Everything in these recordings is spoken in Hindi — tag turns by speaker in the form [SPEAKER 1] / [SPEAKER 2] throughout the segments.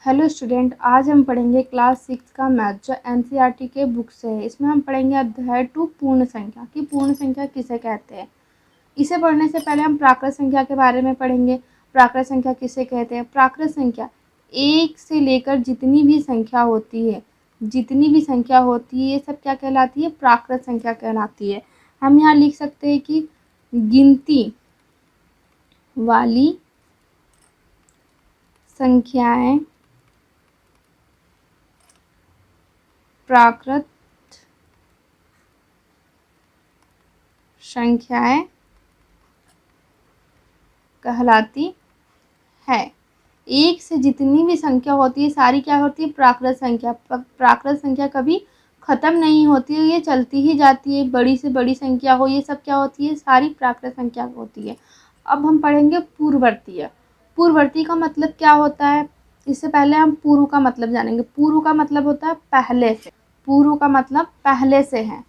[SPEAKER 1] हेलो स्टूडेंट, आज हम पढ़ेंगे क्लास 6 का मैथ जो एनसीईआरटी के बुक से है। इसमें हम पढ़ेंगे अध्याय 2 पूर्ण संख्या कि पूर्ण संख्या किसे कहते हैं। इसे पढ़ने से पहले हम प्राकृत संख्या के बारे में पढ़ेंगे। प्राकृत संख्या किसे कहते हैं? प्राकृत संख्या एक से लेकर जितनी भी संख्या होती है ये सब क्या कहलाती है? प्राकृत संख्या कहलाती है। हम यहाँ लिख सकते हैं कि गिनती वाली संख्याएं प्राकृत संख्याएं कहलाती है। एक से जितनी भी संख्या होती है सारी क्या होती है? प्राकृत संख्या। प्राकृत संख्या कभी खत्म नहीं होती है, ये चलती ही जाती है। बड़ी से बड़ी संख्या हो, ये सब क्या होती है? सारी प्राकृत संख्या होती है। अब हम पढ़ेंगे पूर्ववर्तीय। पूर्ववर्ती का मतलब क्या होता है? इससे पहले हम पूर्व का मतलब जानेंगे। पूर्व का मतलब होता है पहले से। पूर्व का मतलब पहले से है।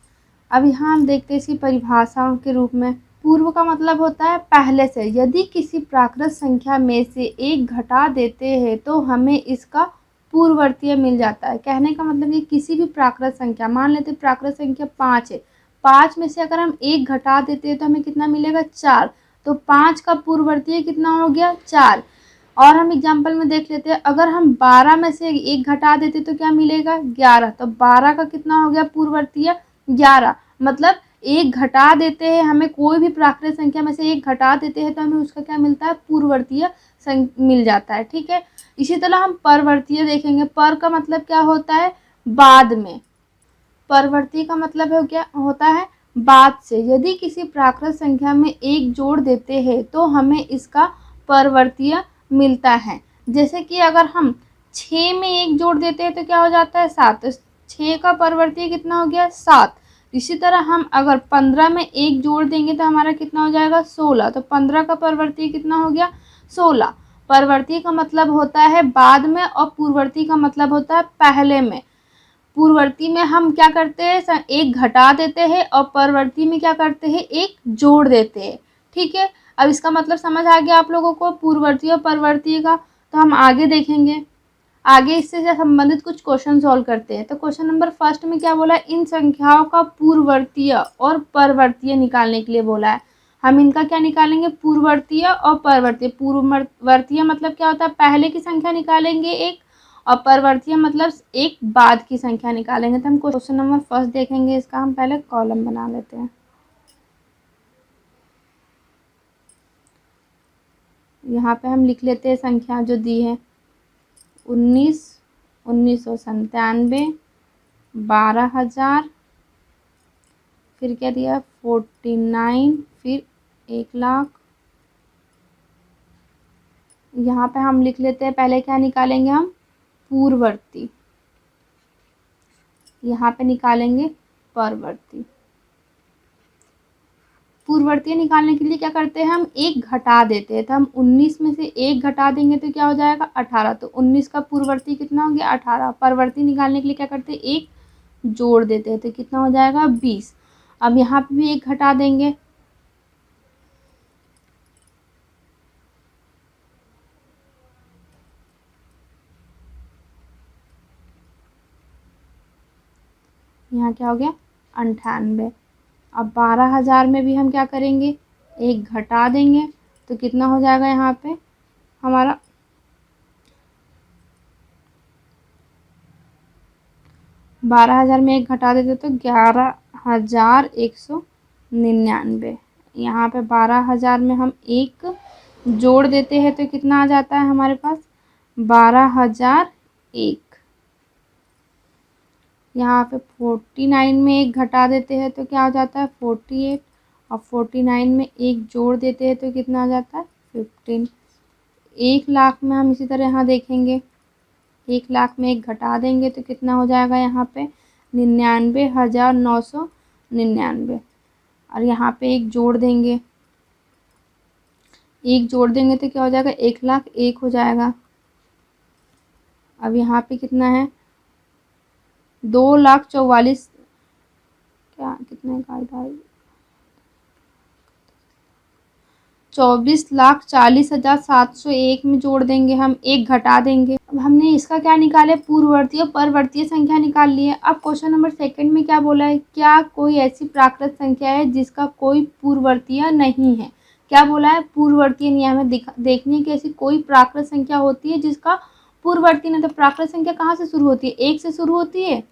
[SPEAKER 1] अब यहाँ हम देखते हैं इसकी परिभाषा के रूप में। पूर्व का मतलब होता है पहले से। यदि किसी प्राकृत संख्या में से एक घटा देते हैं तो हमें इसका पूर्ववर्तीय मिल जाता है। कहने का मतलब ये किसी भी प्राकृत संख्या, मान लेते प्राकृत संख्या 5 है, 5 में से अगर हम एक घटा देते हैं तो हमें कितना मिलेगा? 4। तो 5 का पूर्ववर्तीय कितना हो गया? 4। और हम एग्जाम्पल में देख लेते हैं, अगर हम 12 में से एक घटा देते तो क्या मिलेगा? 11। तो 12 का कितना हो गया पूर्ववर्तीय? 11। मतलब एक घटा देते हैं, हमें कोई भी प्राकृत संख्या में से एक घटा देते हैं तो हमें उसका क्या मिलता है? पूर्ववर्तीय मिल जाता है। ठीक है। इसी तरह हम परवर्तीय देखेंगे। पर का मतलब क्या होता है? बाद में। परवर्ती का मतलब है क्या होता है? बाद से। यदि किसी प्राकृत संख्या में एक जोड़ देते हैं तो हमें इसका परवर्तीय मिलता है। जैसे कि अगर हम 6 में एक जोड़ देते हैं तो क्या हो जाता है? 7। तो 6 का परवर्तीय कितना हो गया? 7। इसी तरह हम अगर 15 में एक जोड़ देंगे तो हमारा कितना हो जाएगा? 16। तो 15 का परवर्तीय कितना हो गया? 16। परवर्ती का मतलब होता है बाद में और पूर्ववर्ती का मतलब होता है पहले में। पूर्ववर्ती में हम क्या करते हैं? एक घटा देते हैं और परवर्ती में क्या करते हैं? एक जोड़ देते हैं। ठीक है। अब इसका मतलब समझ आ गया आप लोगों को पूर्ववर्ती और परवर्ती का। तो हम आगे देखेंगे। आगे इससे संबंधित कुछ क्वेश्चन सॉल्व करते हैं। तो क्वेश्चन नंबर फर्स्ट में क्या बोला है? इन संख्याओं का पूर्ववर्तीय और परवर्तीय निकालने के लिए बोला है। हम इनका क्या निकालेंगे? पूर्ववर्तीय और परवर्तीय। पूर्ववर्तीय मतलब क्या होता है? पहले की संख्या निकालेंगे एक, और परवर्तीय मतलब एक बाद की संख्या निकालेंगे। तो हम क्वेश्चन नंबर फर्स्ट देखेंगे। इसका हम पहले कॉलम बना लेते हैं। यहाँ पे हम लिख लेते हैं संख्या जो दी है 19, 1997, 12,000, फिर क्या दिया? 49, फिर 1,00,000। यहाँ पे हम लिख लेते हैं पहले क्या निकालेंगे हम? पूर्ववर्ती। यहाँ पे निकालेंगे परवर्ती। पूर्ववर्तीय निकालने के लिए क्या करते हैं? हम एक घटा देते हैं। तो हम 19 में से एक घटा देंगे तो क्या हो जाएगा? 18। तो 19 का पूर्ववर्ती कितना हो गया? 18। परवर्ती निकालने के लिए क्या करते हैं? एक जोड़ देते हैं तो कितना हो जाएगा? 20। अब यहाँ पे भी एक घटा देंगे। यहाँ क्या हो गया? 98। अब 12,000 में भी हम क्या करेंगे? एक घटा देंगे तो कितना हो जाएगा? यहाँ पे हमारा 12,000 में एक घटा देते तो 11,199। यहाँ पे 12,000 में हम एक जोड़ देते हैं तो कितना आ जाता है हमारे पास? 12,001। यहाँ पे 49 में एक घटा देते हैं तो क्या हो जाता है? 48। और 49 में एक जोड़ देते हैं तो कितना आ जाता है? 15। 1,00,000 में हम इसी तरह यहाँ देखेंगे। 1,00,000 में एक घटा देंगे तो कितना हो जाएगा? यहाँ पे 99,999। और यहाँ पे एक जोड़ देंगे। एक जोड़ देंगे तो क्या हो जाएगा? 1,00,001 हो जाएगा। अब यहाँ पे कितना है? 2,44,000 क्या कितने का? 24,40,701 में जोड़ देंगे, हम 1 घटा देंगे। अब हमने इसका क्या निकाले, पूर्ववर्तीय और परवर्तीय संख्या निकाल ली है। अब क्वेश्चन नंबर 2 में क्या बोला है, क्या कोई ऐसी प्राकृत संख्या है जिसका कोई पूर्ववर्तीय नहीं है। क्या बोला है, पूर्ववर्तीय नहीं है। हमें देखनी कि ऐसी कोई प्राकृत संख्या होती है जिसका पूर्ववर्तीय नहीं। तो प्राकृत संख्या कहाँ से शुरू होती है, 1 से शुरू होती है,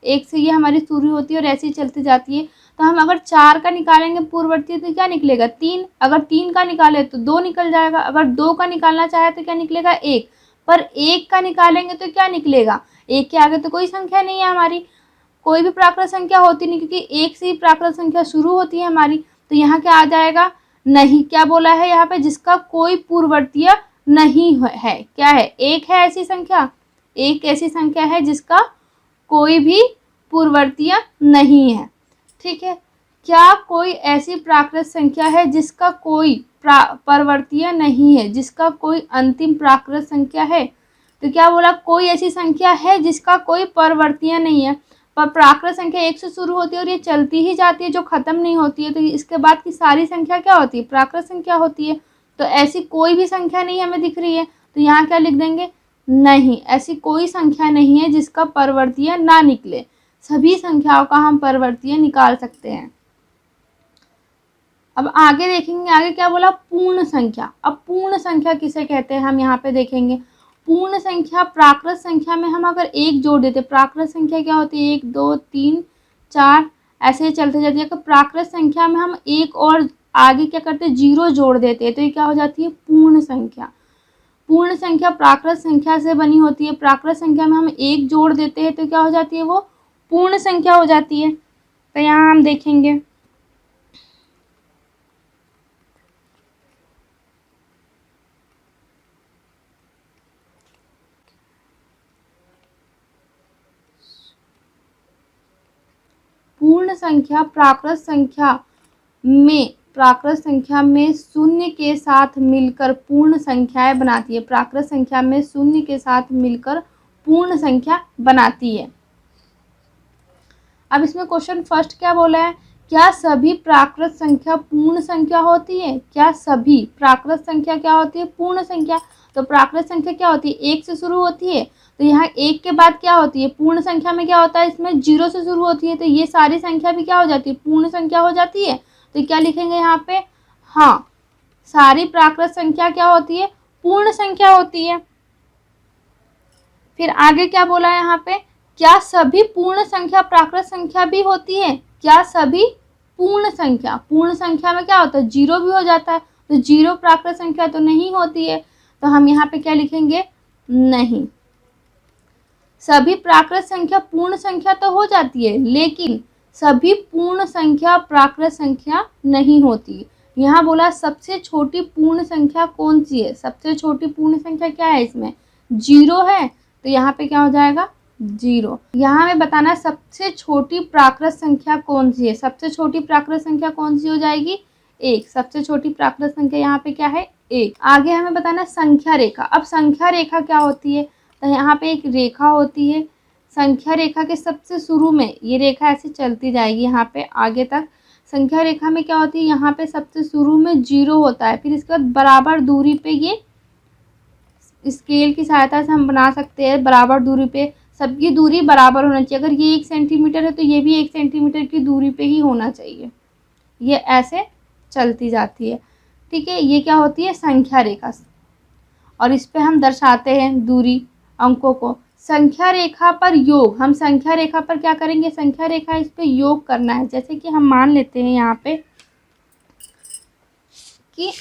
[SPEAKER 1] 1 से ये हमारी शुरू होती है और ऐसे ही चलती जाती है। तो हम अगर 4 का निकालेंगे पूर्ववर्तीय तो क्या निकलेगा, 3। अगर 3 का निकाले तो 2 निकल जाएगा। अगर 2 का निकालना चाहे तो क्या निकलेगा, 1। पर 1 का निकालेंगे तो क्या निकलेगा, 1 के आगे तो कोई संख्या नहीं है हमारी, कोई भी प्राकृत संख्या होती नहीं, क्योंकि 1 से ही प्राकृत संख्या शुरू होती है हमारी। तो यहाँ क्या आ जाएगा, नहीं। क्या बोला है यहाँ पे, जिसका कोई पूर्ववर्तीय नहीं है। क्या है, 1 है ऐसी संख्या, 1 ऐसी संख्या है जिसका कोई भी पूर्ववर्तीय नहीं है। ठीक है, क्या कोई ऐसी प्राकृत संख्या है जिसका कोई परवर्तीय नहीं है, जिसका कोई अंतिम प्राकृत संख्या है। तो क्या बोला, कोई ऐसी संख्या है जिसका कोई परवर्तीय नहीं है, पर प्राकृत संख्या 1 से शुरू होती है और ये चलती ही जाती है, जो खत्म नहीं होती है। तो इसके बाद की सारी संख्या क्या होती है, प्राकृत संख्या होती है। तो ऐसी कोई भी संख्या नहीं हमें दिख रही है, तो यहाँ क्या लिख देंगे, नहीं, ऐसी कोई संख्या नहीं है जिसका परवर्तीय ना निकले। सभी संख्याओं का हम परवर्तीय निकाल सकते हैं। अब आगे देखेंगे, आगे क्या बोला, पूर्ण संख्या। अब पूर्ण संख्या किसे कहते हैं हम यहाँ पे देखेंगे। पूर्ण संख्या, प्राकृत संख्या में हम अगर 1 जोड़ देते, प्राकृत संख्या क्या होती है, 1 2 3 4 ऐसे चलते जाती है। तो प्राकृत संख्या में हम 1 और आगे क्या करते हैं, 0 जोड़ देते हैं, तो ये क्या हो जाती है, पूर्ण संख्या। पूर्ण संख्या प्राकृत संख्या से बनी होती है। प्राकृत संख्या में हम 1 जोड़ देते हैं तो क्या हो जाती है, वो पूर्ण संख्या हो जाती है। तो यहाँ हम देखेंगे, पूर्ण संख्या प्राकृत संख्या में शून्य के साथ मिलकर पूर्ण संख्याएं बनाती है। प्राकृत संख्या में शून्य के साथ मिलकर पूर्ण संख्या बनाती है। अब इसमें क्वेश्चन फर्स्ट क्या बोला है, क्या सभी प्राकृत संख्या पूर्ण संख्या होती है। क्या सभी प्राकृत संख्या क्या होती है, पूर्ण संख्या। तो प्राकृत संख्या क्या होती है, 1 से शुरू होती है। तो यहाँ 1 के बाद क्या होती है, पूर्ण संख्या में क्या होता है, इसमें 0 से शुरू होती है। तो ये सारी संख्या भी क्या हो जाती है, पूर्ण संख्या हो जाती है। तो क्या लिखेंगे यहाँ पे, हाँ, सारी प्राकृत संख्या क्या होती है, पूर्ण संख्या होती है। फिर आगे क्या बोला है यहाँ पे, क्या सभी पूर्ण संख्या प्राकृत संख्या भी होती है। क्या सभी पूर्ण संख्या में क्या होता है, 0 भी हो जाता है। तो 0 प्राकृत संख्या तो नहीं होती है। तो हम यहाँ पे क्या लिखेंगे, नहीं। सभी प्राकृत संख्या पूर्ण संख्या तो हो जाती है, लेकिन सभी पूर्ण संख्या प्राकृत संख्या नहीं होती। यहाँ बोला सबसे छोटी पूर्ण संख्या कौन सी है। सबसे छोटी पूर्ण संख्या क्या है, इसमें 0 है। तो यहाँ पे क्या हो जाएगा, 0। यहाँ हमें बताना है सबसे छोटी प्राकृत संख्या कौन सी है। सबसे छोटी प्राकृत संख्या कौन सी हो जाएगी, 1। सबसे छोटी प्राकृत संख्या यहाँ पे क्या है, 1। आगे हमें बताना है संख्या रेखा। अब संख्या रेखा क्या होती है, तो यहाँ पे एक रेखा होती है। संख्या रेखा के सबसे शुरू में ये रेखा ऐसे चलती जाएगी यहाँ पे आगे तक। संख्या रेखा में क्या होती है, यहाँ पे सबसे शुरू में 0 होता है। फिर इसके बाद बराबर दूरी पे, ये स्केल की सहायता से हम बना सकते हैं, बराबर दूरी पे सबकी दूरी बराबर होना चाहिए। अगर ये 1 सेंटीमीटर है तो ये भी 1 सेंटीमीटर की दूरी पे ही होना चाहिए। ये ऐसे चलती जाती है। ठीक है, ये क्या होती है, संख्या रेखा। और इस पे हम दर्शाते हैं दूरी, अंकों को। संख्या रेखा पर योग, हम संख्या रेखा पर क्या करेंगे, संख्या रेखा इस पे योग करना है। जैसे कि हम मान लेते हैं यहाँ पे कि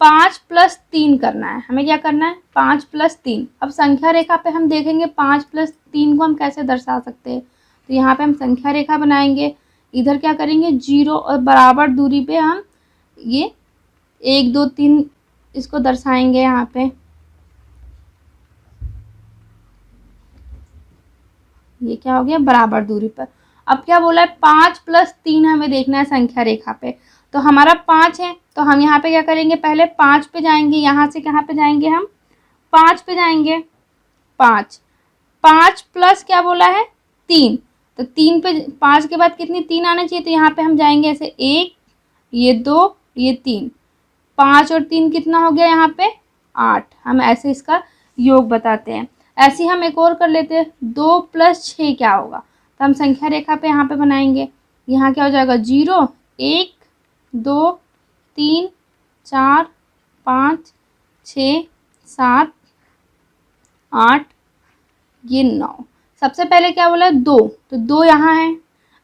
[SPEAKER 1] 5 + 3 करना है। हमें क्या करना है, 5 + 3। अब संख्या रेखा पे हम देखेंगे 5 + 3 को हम कैसे दर्शा सकते हैं। तो यहाँ पे हम संख्या रेखा बनाएंगे, इधर क्या करेंगे, 0 और बराबर दूरी पे हम ये 1 2 3 इसको दर्शाएंगे यहाँ पे। ये क्या हो गया, बराबर दूरी पर। अब क्या बोला है, 5 + 3 हमें देखना है संख्या रेखा पे। तो हमारा 5 है, तो हम यहाँ पे क्या करेंगे, पहले 5 पे जाएंगे। यहाँ से कहाँ पे जाएंगे, हम 5 पे जाएंगे। 5 प्लस क्या बोला है, 3। तो 3 पे 5 के बाद कितनी, 3 आना चाहिए। तो यहाँ पे हम जाएंगे ऐसे 1, ये 2, ये 3। 5 और 3 कितना हो गया यहाँ पे 8। हम ऐसे इसका योग बताते हैं। ऐसे ही हम एक और कर लेते हैं, 2 + 6 क्या होगा। तो हम संख्या रेखा पे यहाँ पे बनाएंगे। यहाँ क्या हो जाएगा 0, 1, 2, 3, 4, 5, 6, 7, 8, ये 9। सबसे पहले क्या बोला 2, तो 2 यहाँ है,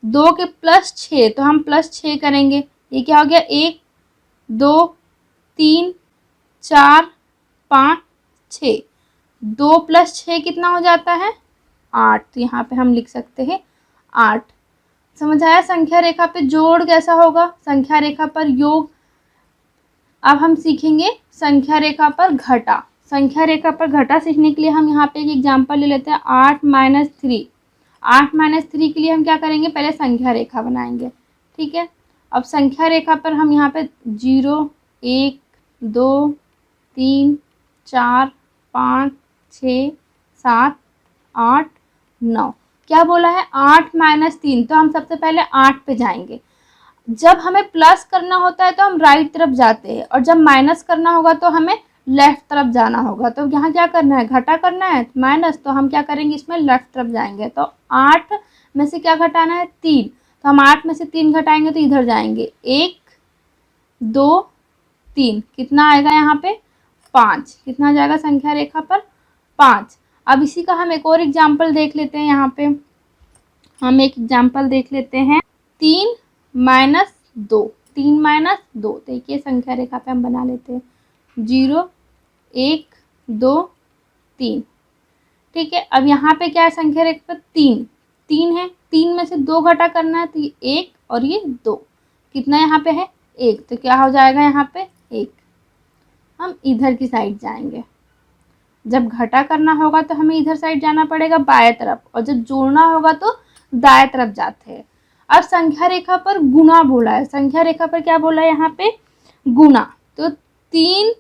[SPEAKER 1] 2 के +6 तो हम +6 करेंगे। ये क्या हो गया 1, 2, 3, 4, 5, 6। 2 + 6 कितना हो जाता है 8। तो यहाँ पे हम लिख सकते हैं 8। समझ आया संख्या रेखा पे जोड़ कैसा होगा, संख्या रेखा पर योग। अब हम सीखेंगे संख्या रेखा पर घटा। संख्या रेखा पर घटा सीखने के लिए हम यहाँ पे एक एग्जाम्पल ले लेते हैं, 8 - 3। 8 - 3 के लिए हम क्या करेंगे, पहले संख्या रेखा बनाएंगे। ठीक है, अब संख्या रेखा पर हम यहाँ पे 0, 1, 2, 3, 4, 5, 6, 7, 8, 9। क्या बोला है 8 - 3, तो हम सबसे पहले 8 पे जाएंगे। जब हमें प्लस करना होता है तो हम राइट तरफ जाते हैं, और जब माइनस करना होगा तो हमें लेफ्ट तरफ जाना होगा। तो यहाँ क्या करना है, घटा करना है माइनस, तो हम क्या करेंगे इसमें लेफ्ट तरफ जाएंगे। तो 8 में से क्या घटाना है 3, तो हम 8 में से 3 घटाएंगे तो इधर जाएंगे 1, 2, 3, कितना आएगा यहाँ पे 5। कितना आ जाएगा संख्या रेखा पर 5। अब इसी का हम एक और एग्जाम्पल देख लेते हैं। यहाँ पे हम एक एग्जाम्पल देख लेते हैं, 3 - 2। 3 - 2, देखिए संख्या रेखा पे हम बना लेते हैं 0, 1, 2, 3। ठीक है, अब यहाँ पे क्या है संख्या रेखा पर 3 है, 3 में से 2 घटा करना है, तो ये 1 और ये 2, कितना यहाँ पे है 1। तो क्या हो जाएगा यहाँ पे 1। हम इधर की साइड जाएंगे। जब घटा करना होगा तो हमें इधर साइड जाना पड़ेगा बाएं तरफ, और जब जोड़ना होगा तो दाएं तरफ जाते हैं। अब संख्या रेखा पर गुना बोला है, संख्या रेखा पर क्या बोला है यहाँ पे गुना। तो 3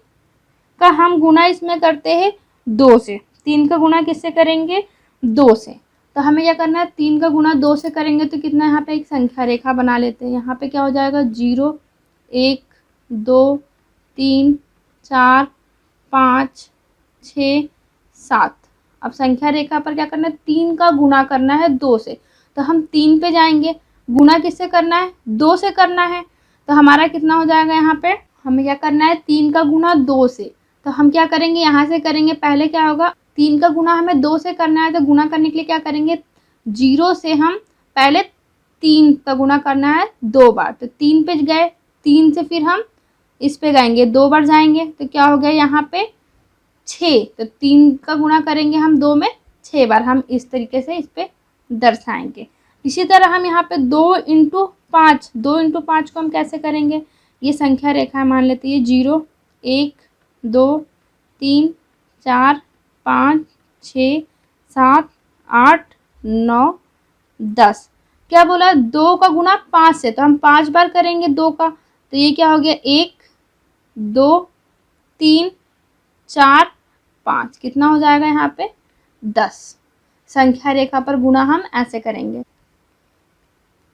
[SPEAKER 1] का हम गुना इसमें करते हैं 2 से। 3 का गुना किससे करेंगे 2 से। तो हमें क्या करना है 3 का गुना 2 से करेंगे तो कितना, यहाँ पे एक संख्या रेखा बना लेते हैं। यहाँ पे क्या हो जाएगा 0, 1, 2, 3, 4, 5, 6, 7। अब संख्या रेखा पर क्या करना है 3 का गुना करना है 2 से। तो हम 3 पे जाएंगे, गुना किससे करना है 2 से करना है। तो हमारा कितना हो जाएगा, यहाँ पे हमें क्या करना है 3 का गुना 2 से। तो हम क्या करेंगे यहाँ से करेंगे, पहले क्या होगा 3 का गुना हमें 2 से करना है, तो गुना करने के लिए क्या करेंगे 0 से हम पहले 3 का गुना करना है 2 बार। तो 3 पे गए, 3 से फिर हम इस पे जाएंगे 2 बार जाएंगे, तो क्या हो गया यहाँ पे 6। तो 3 का गुना करेंगे हम 2 में 6 बार, हम इस तरीके से इस पे दर्शाएंगे। इसी तरह हम यहाँ पे 2 × 5, 2 × 5 को हम कैसे करेंगे, ये संख्या रेखा मान लेते हैं 0, 1, 2, 3, 4, 5, 6, 7, 8, 9, 10। क्या बोला 2 का गुना 5 से, तो हम 5 बार करेंगे 2 का। तो ये क्या हो गया 1, 2, 3, 4, 5, कितना हो जाएगा यहाँ पे 10। संख्या रेखा पर गुना हम ऐसे करेंगे।